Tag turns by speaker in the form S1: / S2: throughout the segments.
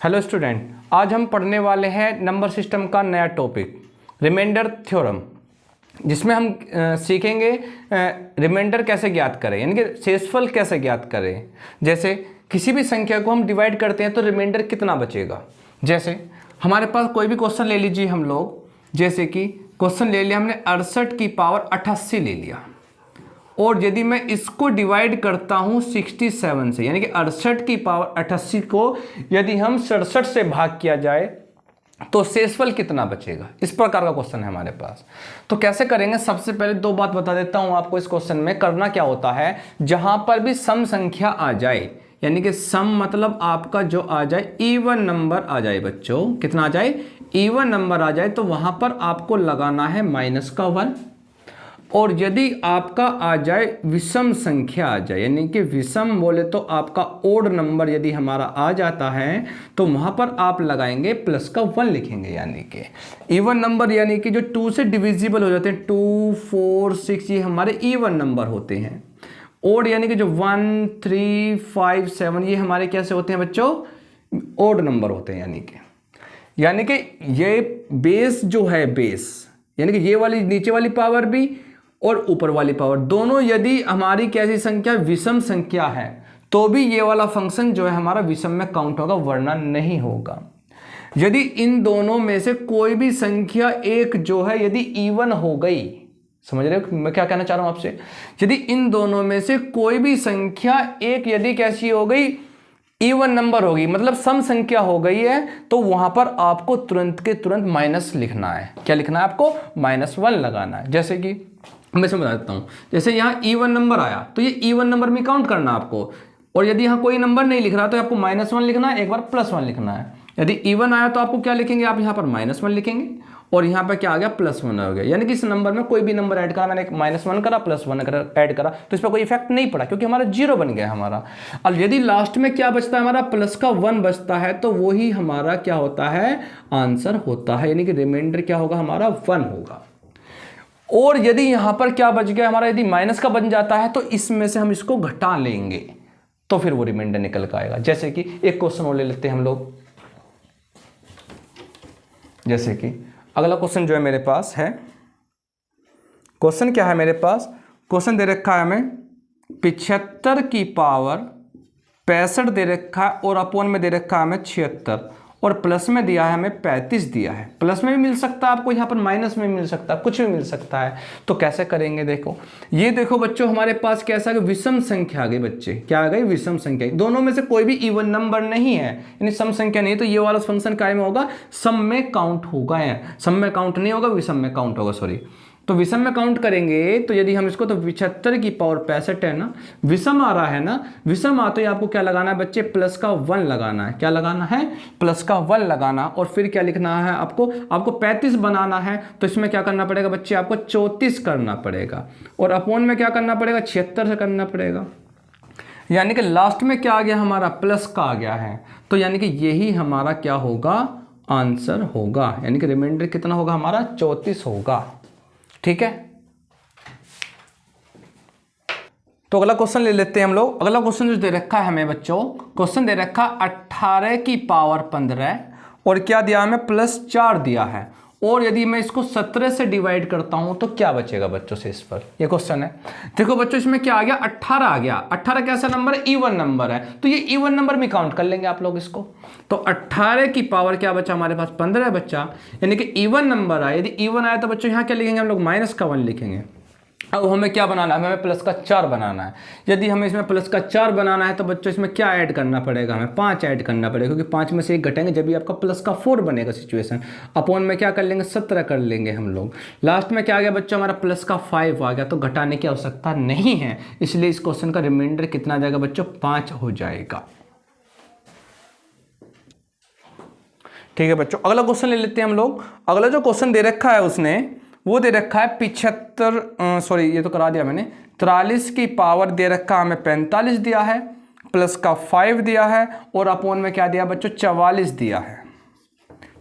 S1: Hello student, आज हम पढ़ने वाले हैं नंबर सिस्टम का नया टॉपिक रिमाइंडर थ्योरम, जिसमें हम सीखेंगे रिमाइंडर कैसे ज्ञात करें, यानी कि शेषफल कैसे ज्ञात करें। जैसे किसी भी संख्या को हम डिवाइड करते हैं तो रिमाइंडर कितना बचेगा। जैसे हमारे पास कोई भी क्वेश्चन ले लीजिए हम लोग, जैसे कि क्वेश्चन ले लिया हमने 68 की पावर 88 ले लिया, और यदि मैं इसको डिवाइड करता हूं 67 से, यानी कि 68 की पावर 88 को यदि हम 67 से भाग किया जाए तो शेषफल कितना बचेगा। इस प्रकार का क्वेश्चन है हमारे पास। तो कैसे करेंगे, सबसे पहले दो बात बता देता हूं आपको। इस क्वेश्चन में करना क्या होता है, जहां पर भी सम संख्या आ जाए, यानी कि सम मतलब आपका जो आ जाए इवन नंबर आ जाए बच्चों, कितना आ जाए, इवन नंबर आ जाए, तो वहां पर आपको लगाना है -1। और यदि आपका आ जाए विषम संख्या आ जाए, यानी कि विषम बोले तो आपका ओड नंबर यदि हमारा आ जाता है तो वहां पर आप लगाएंगे +1 लिखेंगे, यानी कि इवन नंबर, यानी कि जो 2 से डिविजिबल हो जाते हैं, 2, 4, 6, ये हमारे इवन नंबर होते हैं। ओड यानी कि जो 1, 3, 5, 7 ये हमारे कैसे होते हैं बच्चों, ओड नंबर होते हैं। यानी कि ये बेस जो है, बेस यानी कि ये वाली नीचे वाली पावर भी और ऊपर वाली पावर दोनों, यदि हमारी कैसी संख्या विषम संख्या है तो भी ये वाला फंक्शन जो है हमारा विषम में काउंट होगा, वरना नहीं होगा। यदि इन दोनों में से कोई भी संख्या एक जो है यदि इवन हो गई, समझ रहे हो मैं क्या कहना चाह रहा हूं आपसे, यदि इन दोनों में से कोई भी संख्या एक यदि कैसी हो गई, इवन नंबर होगी, मतलब सम संख्या हो गई है, तो वहां पर आपको तुरंत के तुरंत माइनस लिखना है। क्या लिखना है आपको, -1 लगाना है। जैसे कि मैं इसमें बता देता हूं, जैसे यहाँ इवन नंबर आया तो ये इवन नंबर में काउंट करना आपको, और यदि यहाँ कोई नंबर नहीं लिख रहा तो आपको -1 लिखना है, एक बार +1 लिखना है। यदि इवन आया तो आपको क्या लिखेंगे, आप यहाँ पर -1 लिखेंगे, और यहाँ पर क्या आ गया, +1 हो गया। यानी कि इस नंबर में कोई भी नंबर ऐड करा, मैंने -1 करा, +1 ऐड करा, तो इस पर कोई इफेक्ट नहीं पड़ा क्योंकि हमारा 0 बन गया हमारा। अब यदि लास्ट में क्या बचता है, हमारा +1 बचता है, तो वही हमारा क्या होता है, आंसर होता है, यानी कि रिमाइंडर क्या होगा हमारा, 1 होगा। और यदि यहां पर क्या बच गया हमारा, यदि माइनस का बन जाता है तो इसमें से हम इसको घटा लेंगे तो फिर वो रिमाइंडर निकल कर आएगा। जैसे कि एक क्वेश्चन और ले लेते हैं हम लोग, जैसे कि अगला क्वेश्चन जो है मेरे पास है, क्वेश्चन क्या है मेरे पास, क्वेश्चन दे रखा है हमें 75 की पावर 65 दे रखा है, और अपॉन में दे रखा है हमें 76, और प्लस में दिया है हमें 35 दिया है। प्लस में भी मिल सकता है आपको, यहाँ पर माइनस में मिल सकता है, कुछ भी मिल सकता है। तो कैसे करेंगे, देखो ये देखो बच्चों, हमारे पास कैसा है, विषम संख्या आ गई बच्चे, क्या आ गई, विषम संख्या। दोनों में से कोई भी इवन नंबर नहीं है, यानी सम संख्या नहीं है, तो ये वाला फंक्शन काय में होगा, सम में काउंट होगा, सम में काउंट नहीं होगा, विषम में काउंट होगा, सॉरी। तो विषम में काउंट करेंगे तो यदि हम इसको, तो 75 की पावर 65 है ना, विषम आ रहा है ना, विषम आते ही आपको क्या लगाना है बच्चे, +1 लगाना है। क्या लगाना है, +1 लगाना, और फिर क्या लिखना है आपको 35 बनाना है, तो इसमें क्या करना पड़ेगा बच्चे, आपको 34 करना पड़ेगा, और अपॉन में क्या करना पड़ेगा, 76 से करना पड़ेगा। यानी कि लास्ट में क्या आ गया हमारा, प्लस का आ गया है, तो यानी कि यही हमारा क्या होगा, आंसर होगा, यानी कि रिमाइंडर कितना होगा हमारा, 34 होगा। ठीक है, तो अगला क्वेश्चन ले लेते हैं हम लोग। अगला क्वेश्चन जो दे रखा है हमें बच्चों, क्वेश्चन दे रखा 18 की पावर 15, और क्या दिया हमें, +4 दिया है, और यदि मैं इसको 17 से डिवाइड करता हूं तो क्या बचेगा बच्चों से, इस पर ये क्वेश्चन है। देखो बच्चों, इसमें क्या आ गया, 18 आ गया। 18 कैसा नंबर है, इवन नंबर है, तो ये इवन नंबर में काउंट कर लेंगे आप लोग इसको। तो 18 की पावर क्या बचा हमारे पास, 15 बच्चा, यानी कि इवन नंबर आया। यदि इवन आया तो बच्चों यहाँ क्या लिखेंगे हम लोग, -1 लिखेंगे। अब हमें क्या बनाना है, हमें +4 बनाना है। यदि हमें इसमें +4 बनाना है तो बच्चों इसमें क्या ऐड करना पड़ेगा, हमें 5 ऐड करना पड़ेगा, क्योंकि 5 में से 1 घटेंगे जब भी आपका +4 बनेगा सिचुएशन। अपॉन में क्या कर लेंगे, 17 कर लेंगे हम लोग। लास्ट में क्या आ गया बच्चों, हमारा +5 आ गया, तो घटाने की आवश्यकता नहीं है, इसलिए इस क्वेश्चन का रिमाइंडर कितना आ जाएगा बच्चों, 5 हो जाएगा। ठीक है बच्चों, अगला क्वेश्चन ले लेते हैं हम लोग। अगला जो क्वेश्चन दे रखा है उसने, वो दे रखा है 75, सॉरी ये तो करा दिया मैंने, 43 की पावर दे रखा हमें 45 दिया है, +5 दिया है, और अपॉन में क्या दिया बच्चों, 44 दिया है।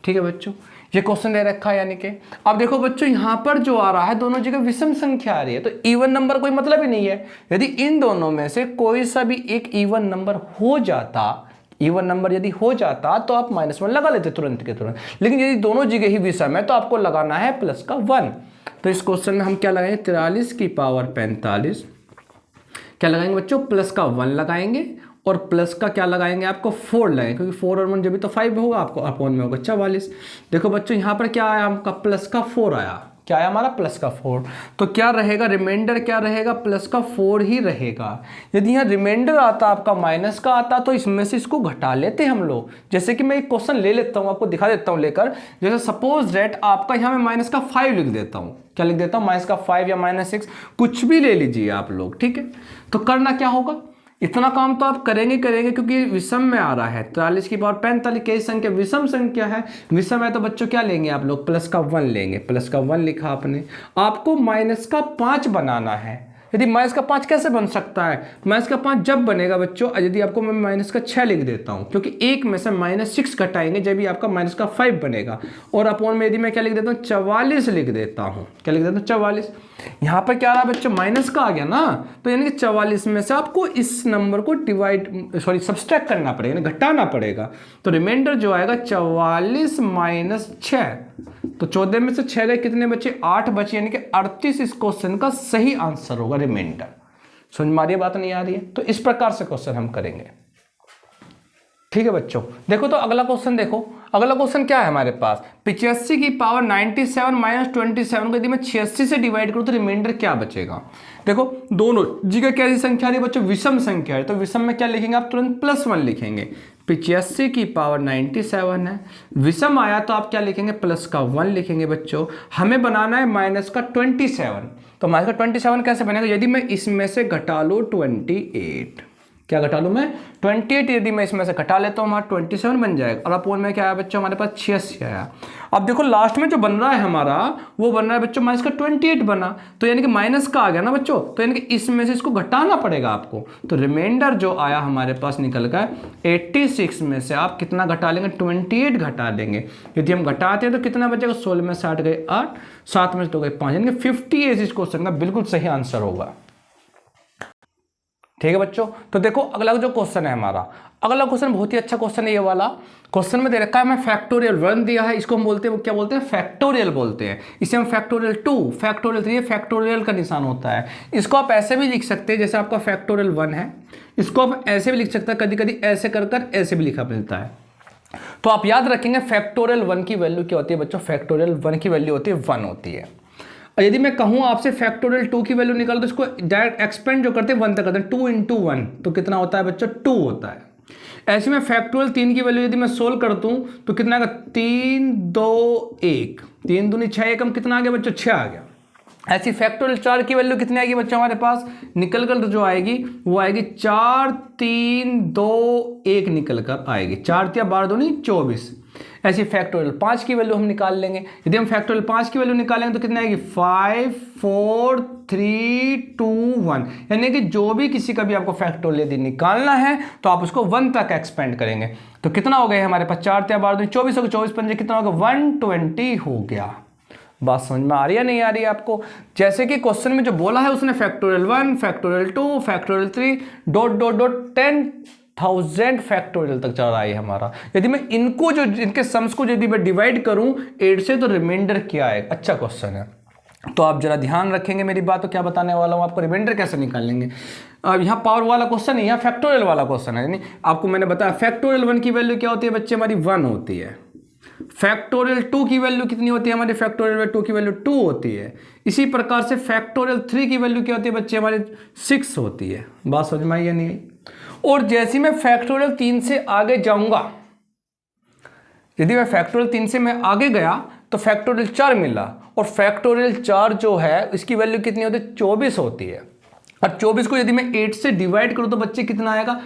S1: ठीक है बच्चों, ये क्वेश्चन दे रखा है, यानी कि अब देखो बच्चों, यहां पर जो आ रहा है दोनों जगह विषम संख्या आ रही है, तो इवन नंबर कोई मतलब ही नहीं है। यदि इन दोनों में से कोई सा भी एक इवन नंबर हो जाता इवन नंबर यदि हो जाता तो आप -1 लगा लेते तुरंत के तुरंत, लेकिन यदि दोनों जगह ही विषम है तो आपको लगाना है प्लस का 1। तो इस क्वेश्चन में हम क्या लगाएंगे, 43 की पावर 45, क्या लगाएंगे बच्चों, प्लस का 1 लगाएंगे और प्लस का क्या लगाएंगे, आपको 4 लगाएंगे, क्योंकि 4 और 1 जब भी तो 5 होगा, आपको अपॉन में होगा 44। देखो बच्चों यहाँ पर क्या आया, हमका प्लस का 4 आया, क्या आया हमारा प्लस का 4। तो क्या रहेगा, रिमाइंडर क्या रहेगा, प्लस का 4 ही रहेगा। यदि यहाँ रिमाइंडर आता आपका माइनस का आता तो इसमें से इसको घटा लेते हम लोग। जैसे कि मैं एक क्वेश्चन ले लेता हूँ, आपको दिखा देता हूँ लेकर। जैसे सपोज दैट आपका यहाँ मैं माइनस का 5 लिख देता हूँ, क्या लिख देता हूँ, माइनस का 5 या -6, कुछ भी ले लीजिए आप लोग, ठीक है। तो करना क्या होगा, इतना काम तो आप करेंगे क्योंकि विषम में आ रहा है। 43 की पावर 45 कई संख्या विषम संख्या है, विषम है तो बच्चों क्या लेंगे आप लोग, प्लस का 1 लेंगे। प्लस का 1 लिखा आपने, आपको माइनस का 5 बनाना है। यदि माइनस का 5 कैसे बन सकता है, माइनस का 5 जब बनेगा बच्चों, यदि आपको मैं माइनस का 6 लिख देता हूं, क्योंकि एक में से -6 घटाएंगे जब भी आपका माइनस का 5 बनेगा। और अपॉन में यदि मैं क्या लिख देता हूं, 44 लिख देता हूं, क्या लिख देता हूं, 44। यहां पर क्या आ रहा है बच्चों, माइनस का आ गया ना, तो यानी कि 44 में से आपको इस नंबर को सब्सट्रैक्ट करना पड़ेगा, घटाना पड़ेगा। तो रिमाइंडर जो आएगा 44 - 6, तो 14 में से 6 गए, कितने बचे, 8 बचे, यानी कि 38 इस क्वेश्चन का सही आंसर होगा रिमाइंडर। समझ में आ रही है, बात नहीं आ रही है। तो इस प्रकार से क्वेश्चन हम करेंगे, ठीक है बच्चों। देखो तो अगला क्वेश्चन देखो, अगला क्वेश्चन क्या है हमारे पास, 85 की पावर 97 - 27 को यदि मैं 86 से डिवाइड करूं तो रिमाइंडर क्या बचेगा। देखो दोनों जगह कैसी संख्या आ रही है बच्चों, विषम संख्या है, तो विषम में क्या लिखेंगे आप, तुरंत +1 लिखेंगे। 85 की पावर 97 है, विषम आया तो आप क्या लिखेंगे, प्लस का 1 लिखेंगे बच्चों। हमें बनाना है माइनस का 27, तो माइनस का 27 कैसे बनेगा, यदि मैं इसमें से घटा लूँ 28, क्या घटा लूँ मैं, 28, यदि मैं इसमें से घटा लेता हूँ हमारा 27 बन जाएगा। और अपोन में क्या आया बच्चों, हमारे पास 86 आया। अब देखो लास्ट में जो बन रहा है हमारा, वो बन रहा है बच्चों माइनस का 28 बना, तो यानी कि माइनस का आ गया ना बच्चों, तो यानी कि इसमें से इसको घटाना पड़ेगा आपको। तो रिमाइंडर जो आया हमारे पास निकल गया 86 में से आप कितना घटा लेंगे, 28 घटा देंगे। यदि हम घटाते हैं तो कितना बचेगा, 16 में 60 गए 8, 7 में तो गए 5, यानी कि 58 इस क्वेश्चन का बिल्कुल सही आंसर होगा। ठीक है बच्चों, तो देखो अगला जो क्वेश्चन है हमारा, अगला क्वेश्चन बहुत ही अच्छा क्वेश्चन है। ये वाला क्वेश्चन में दे रखा है, मैं फैक्टोरियल 1 दिया है, इसको हम बोलते हैं, वो क्या बोलते हैं, फैक्टोरियल बोलते हैं। इसे हम फैक्टोरियल 2, फैक्टोरियल 3, फैक्टोरियल का निशान होता है। इसको आप ऐसे भी लिख सकते हैं, जैसे आपका फैक्टोरियल 1 है, इसको आप ऐसे भी लिख सकते हैं, कभी कभी ऐसे कर ऐसे भी लिखा मिलता है। तो आप याद रखेंगे फैक्टोरियल 1 की वैल्यू क्या होती है बच्चों, फैक्टोरियल 1 की वैल्यू होती है 1 होती है। और यदि मैं कहूं आपसे फैक्टोरियल 2 की वैल्यू निकाल, तो इसको डायरेक्ट एक्सपेंड जो करते हैं 1 तक करते हैं, 2 × 1 तो कितना होता है बच्चों, 2 होता है। ऐसे में फैक्टोरियल 3 की वैल्यू यदि मैं सोल्व कर दूं तो कितना आएगा, 3 2 1, 3 दूनी 6, एकम कितना आ गया बच्चों, 6 आ गया। ऐसी फैक्टोरियल 4 की वैल्यू कितनी आएगी बच्चों हमारे पास, निकल कर जो आएगी वो आएगी 4 3 2 1 निकल कर आएगी, 4 × 12 दूनी 24। ऐसी फैक्टोरियल 5 की वैल्यू हम निकाल लेंगे। यदि हम फैक्टोरियल 5 की वैल्यू निकालेंगे तो कितनी आएगी, 5 4 3 2 1, यानी कि जो भी किसी का भी आपको फैक्टोरियल यदि निकालना है तो आप उसको 1 तक एक्सपेंड करेंगे। तो कितना हो गया हमारे पास, 4 × 12 दूनी 24 होगा, 24 पंजे कितना होगा, 120 हो गया। बात समझ में आ रही है नहीं आ रही है आपको। जैसे कि क्वेश्चन में जो बोला है उसने फैक्टोरियल 1, फैक्टोरियल 2, फैक्टोरियल 3 ... 10,000 फैक्टोरियल तक चल रहा है हमारा। यदि मैं इनको जो इनके सम्स को यदि मैं डिवाइड करूं 8 से तो रिमाइंडर क्या है, अच्छा क्वेश्चन है। तो आप जरा ध्यान रखेंगे मेरी बात, तो क्या बताने वाला हूं आपको, रिमाइंडर कैसे निकालेंगे। अब यहाँ पावर वाला क्वेश्चन है, यहाँ फैक्टोरियल वाला क्वेश्चन है। यानी आपको मैंने बताया फैक्टोरियल 1 की वैल्यू क्या होती है बच्चे, हमारी 1 होती है। फैक्टोरियल 2 की वैल्यू कितनी होती है हमारी, फैक्टोरियल 2 की वैल्यू 2 होती है। इसी प्रकार से फैक्टोरियल 3 की वैल्यू क्या होती है बच्चे, हमारी 6 होती है। बात समझ में आई या नहीं। और जैसे मैं फैक्टोरियल 3 से आगे जाऊंगा, यदि मैं फैक्टोरियल 3 से मैं आगे गया तो फैक्टोरियल 4 मिला, और फैक्टोरियल 4 जो है इसकी वैल्यू कितनी होती है, 24 होती है। और 24 को यदि मैं 8 से डिवाइड करूं तो बच्चे कितना आएगा,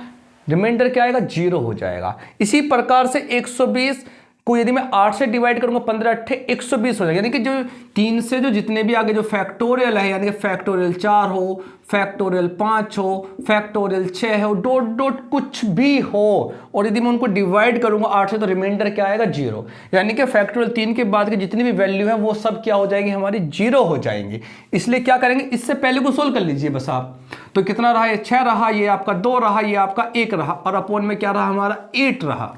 S1: रिमाइंडर क्या आएगा, 0 हो जाएगा। इसी प्रकार से 120 को यदि मैं 8 से डिवाइड करूंगा 15 अट्ठे 120 हो जाएगा, यानी कि जो 3 से जो जितने भी आगे जो फैक्टोरियल है, यानी कि फैक्टोरियल 4 हो, फैक्टोरियल 5 हो, फैक्टोरियल 6 हो, डॉट डॉट कुछ भी हो, और यदि मैं उनको डिवाइड करूंगा 8 से तो रिमाइंडर क्या आएगा 0, यानी कि फैक्टोरियल 3 के बाद की जितनी भी वैल्यू है वो सब क्या हो जाएगी हमारी 0 हो जाएंगी। इसलिए क्या करेंगे, इससे पहले को सोल्व कर लीजिए बस आप। तो कितना रहा, ये 6 रहा, ये आपका 2 रहा, ये आपका 1 रहा, और अपोन में क्या रहा हमारा 8 रहा।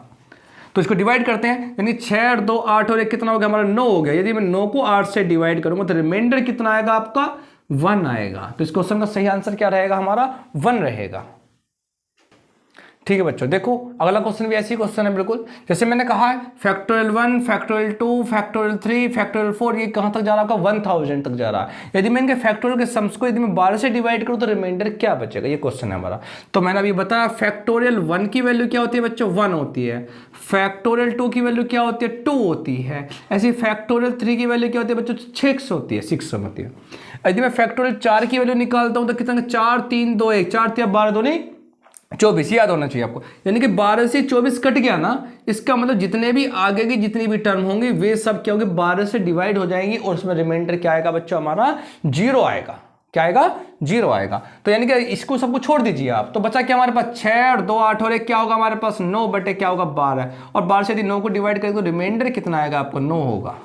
S1: तो इसको डिवाइड करते हैं, यानी 6 और 2 8 और 1 कितना हो गया हमारा 9 हो गया। यदि मैं 9 को 8 से डिवाइड करूंगा तो रिमाइंडर कितना आएगा आपका 1 आएगा। तो इस क्वेश्चन का सही आंसर क्या रहेगा हमारा 1 रहेगा। ठीक है बच्चों, देखो अगला क्वेश्चन भी ऐसी क्वेश्चन है बिल्कुल, जैसे मैंने कहा है फैक्टोरियल 1, फैक्टोरियल 2, फैक्टोरियल 3, फैक्टोरियल 4, ये कहां तक जा रहा है आपका 1000 तक जा रहा है। यदि मैं इनके फैक्टोरियल के सम्स को यदि मैं 12 से डिवाइड करूं तो रिमाइंडर क्या बचेगा, ये क्वेश्चन है हमारा। तो मैंने अभी बताया फैक्टोरियल 1 की वैल्यू क्या होती है बच्चों 1 होती है, फैक्टोरियल 2 की वैल्यू क्या होती है 2 होती है, ऐसी फैक्टोरियल 3 की वैल्यू क्या होती है बच्चों 6 होती है 6 होती है। यदि मैं फैक्टोरियल 4 की वैल्यू निकालता हूं तो कितना 4 3 2 1, 4 3 12 2 नहीं 24, याद होना चाहिए आपको, यानी कि 12 से 24 कट गया ना, इसका मतलब जितने भी आगे की जितनी भी टर्म होंगी वे सब क्या होंगे 12 से डिवाइड हो जाएंगी, और उसमें रिमाइंडर क्या आएगा बच्चों हमारा 0 आएगा। क्या आएगा 0 आएगा। तो यानी कि इसको सबको छोड़ दीजिए आप, तो बचा क्या हमारे पास 6 और 2 8 और 1 क्या होगा हमारे पास 9 बटे क्या होगा 12, और 12 से यदि 9 को डिवाइड करें तो रिमाइंडर कितना आएगा आपको 9 होगा।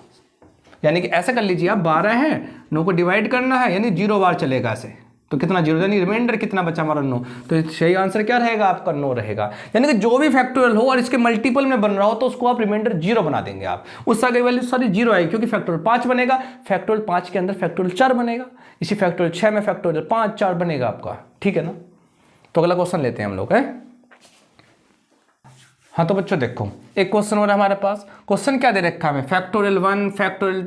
S1: यानी कि ऐसा कर लीजिए आप 12 है 9 को डिवाइड करना है, यानी 0 बार चलेगा ऐसे, तो कितना 0, यानी रिमाइंडर कितना बचा हमारा 9। तो सही आंसर क्या रहेगा आपका 9 रहेगा। यानी कि जो भी फैक्टोरियल हो और इसके मल्टीपल में बन रहा हो तो उसको आप रिमाइंडर 0 बना देंगे आप, उस आगे वैल्यू सारी 0 आएगी, क्योंकि फैक्टोरियल 5 बनेगा, फैक्टोरियल 5 के अंदर फैक्टोरियल 4 बनेगा, इसी फैक्टोरियल 6 में फैक्टोरियल 5 4 बनेगा आपका। ठीक है ना। तो अगला क्वेश्चन लेते हैं हम लोग है। हाँ तो बच्चों देखो एक क्वेश्चन हो रहा है हमारे पास, क्वेश्चन क्या दे रखा है हमें फैक्टोरियल 1, फैक्टोरियल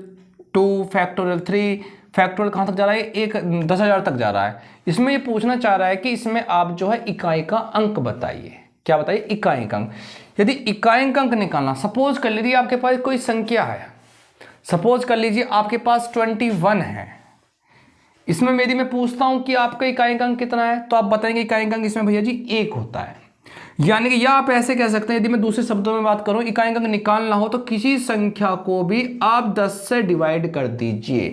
S1: 2, फैक्टोरियल 3, फैक्टोरियल कहाँ तक जा रहा है 10,000 तक जा रहा है। इसमें ये पूछना चाह रहा है कि इसमें आप जो है इकाई का अंक बताइए। क्या बताइए, इकाई का अंक। यदि इकाई का अंक निकालना, सपोज कर लीजिए आपके पास कोई संख्या है, सपोज कर लीजिए आपके पास 21 है, इसमें यदि मैं पूछता हूं कि आपका इकाई का अंक कितना है तो आप बताएंगे इकाई का अंक इसमें भैया जी 1 होता है। यानी कि या आप ऐसे कह सकते हैं, यदि मैं दूसरे शब्दों में बात करूं इकाई का अंक निकालना हो तो किसी संख्या को भी आप 10 से डिवाइड कर दीजिए।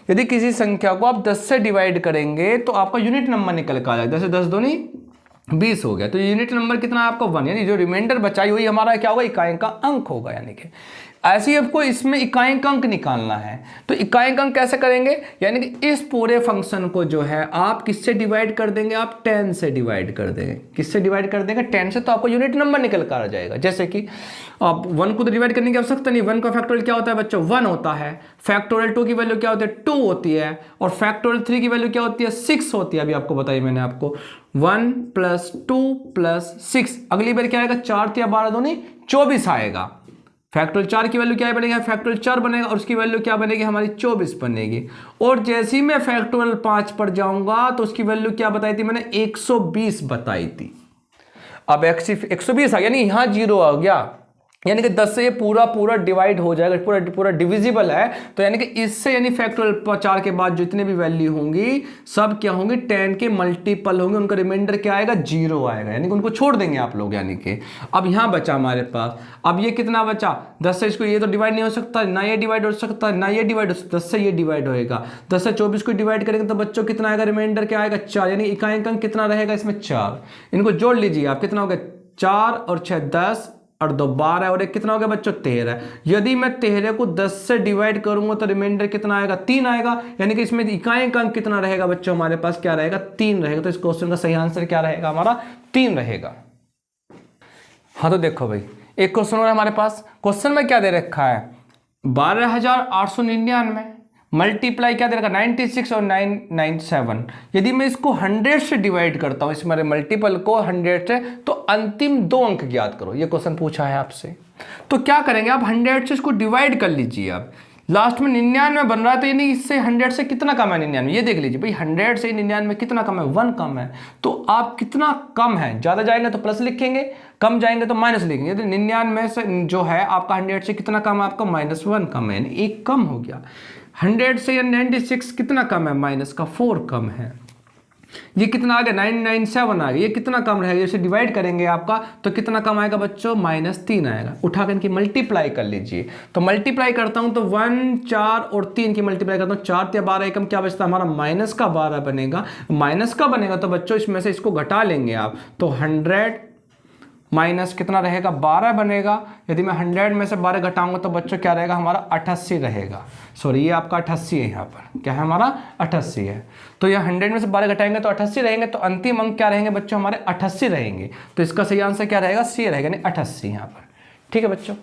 S1: यदि किसी संख्या को आप 10 से डिवाइड करेंगे तो आपका यूनिट नंबर निकल कर आ जाएगा। 10 से 10 दूनी 20 हो गया, तो यूनिट नंबर कितना है आपका 1, यानी जो रिमाइंडर बचाई हुई हमारा क्या होगा इकाई का अंक होगा। यानी कि ऐसे ही आपको इसमें इकाई का अंक निकालना है, तो इकाई का अंक कैसे करेंगे, यानी कि इस पूरे फंक्शन को जो है आप किससे डिवाइड कर देंगे, आप 10 से डिवाइड कर देंगे। किससे डिवाइड कर देंगे 10 से, तो आपको यूनिट नंबर निकल कर आ जाएगा। जैसे कि आप 1 को तो डिवाइड करने की आवश्यकता नहीं, 1 का फैक्टोरियल क्या होता है बच्चों 1 होता है, फैक्टोरियल 2 की वैल्यू क्या होती है 2 होती है, और फैक्टोरियल 3 की वैल्यू क्या होती है 6 होती है। अभी आपको बताई मैंने आपको 1 + 2 + 6, अगली बार क्या आएगा 4 या 12 दूनी 24 आएगा। फैक्टोरियल 4 की वैल्यू क्या बनेगा, फैक्टोरियल 4 बनेगा, और उसकी वैल्यू क्या बनेगी हमारी 24 बनेगी। और जैसे ही मैं फैक्टोरियल 5 पर जाऊंगा तो उसकी वैल्यू क्या बताई थी मैंने 120 बताई थी। अब 120 आ गया, यानी यहां 0 आ गया, यानी कि 10 से ये पूरा डिवाइड हो जाएगा, पूरा डिविजिबल है। तो यानी कि इससे यानी फैक्टोरियल 4 के बाद जितने भी वैल्यू होंगी सब क्या होंगी 10 के मल्टीपल होंगे, उनका रिमाइंडर क्या आएगा 0 आएगा, यानी कि उनको छोड़ देंगे आप लोग। यानी कि अब यहाँ बचा हमारे पास, अब ये कितना बचा 10 से, इसको ये तो डिवाइड नहीं हो सकता, ना ये डिवाइड हो सकता, ना ये डिवाइड हो सकता, 10 से ये डिवाइड होएगा। 10 से 24 को डिवाइड करेंगे तो बच्चों कितना आएगा, रिमाइंडर क्या आएगा 4, यानी इकाई अंक कितना रहेगा इसमें 4। इनको जोड़ लीजिए आप, कितना हो गया 4 और 6 10 और 2 12 और 1 कितना हो गया बच्चों 13। यदि मैं 13 को 10 से डिवाइड करूंगा तो रिमाइंडर कितना आएगा 3 आएगा, यानी कि इसमें इकाई का अंक कितना रहेगा बच्चों हमारे पास क्या रहेगा 3 रहेगा। तो इस क्वेश्चन का सही आंसर क्या रहेगा हमारा 3 रहेगा। हाँ तो देखो भाई एक क्वेश्चन और हमारे पास, क्वेश्चन में क्या दे रखा है 12,899 मल्टीप्लाई क्या दे रखा 96 और 997। यदि मैं इसको 100 से डिवाइड करता हूं, इस मेरे मल्टीपल को 100 से, तो अंतिम 2 अंक ज्ञात करो। ये क्वेश्चन पूछा है आपसे, तो क्या करेंगे आप 100 से इसको डिवाइड कर लीजिए। आप लास्ट में 99 बन रहा है, तो यानी इससे 100 से कितना कम है 99, ये देख लीजिए भाई 100 से 99 कितना कम है 1 कम है। तो आप कितना कम है, ज्यादा जाएंगे तो प्लस लिखेंगे, कम जाएंगे तो माइनस लिखेंगे। तो 99 से जो है आपका 100 से कितना कम है आपका -1 कम है, यानी 1 कम हो गया। 100 से 96 कितना कम है, माइनस का 4 कम है। ये कितना आ गया 997 आ गया, ये कितना कम रहेगा, जैसे डिवाइड करेंगे आपका तो कितना कम आएगा बच्चों, -3 आएगा। उठाकर इनकी मल्टीप्लाई कर लीजिए, तो मल्टीप्लाई करता हूं तो 1, 4 और 3 की मल्टीप्लाई करता हूं, 4 या 12 एकम क्या बचता है हमारा, -12 बनेगा। माइनस का बनेगा तो बच्चों इसमें से इसको घटा लेंगे आप, तो 100 माइनस कितना रहेगा, 12 बनेगा। यदि मैं 100 में से 12 घटाऊंगा तो बच्चों क्या रहेगा हमारा, 88 रहेगा। सॉरी ये आपका 88 है, यहाँ पर क्या है हमारा 88 है। तो ये 100 में से 12 घटाएंगे तो 88 रहेंगे, तो अंतिम अंक क्या रहेंगे बच्चों हमारे 88 रहेंगे। तो इसका सही आंसर क्या रहेगा, सी रहेगा, यानी 88 यहाँ पर। ठीक है बच्चों।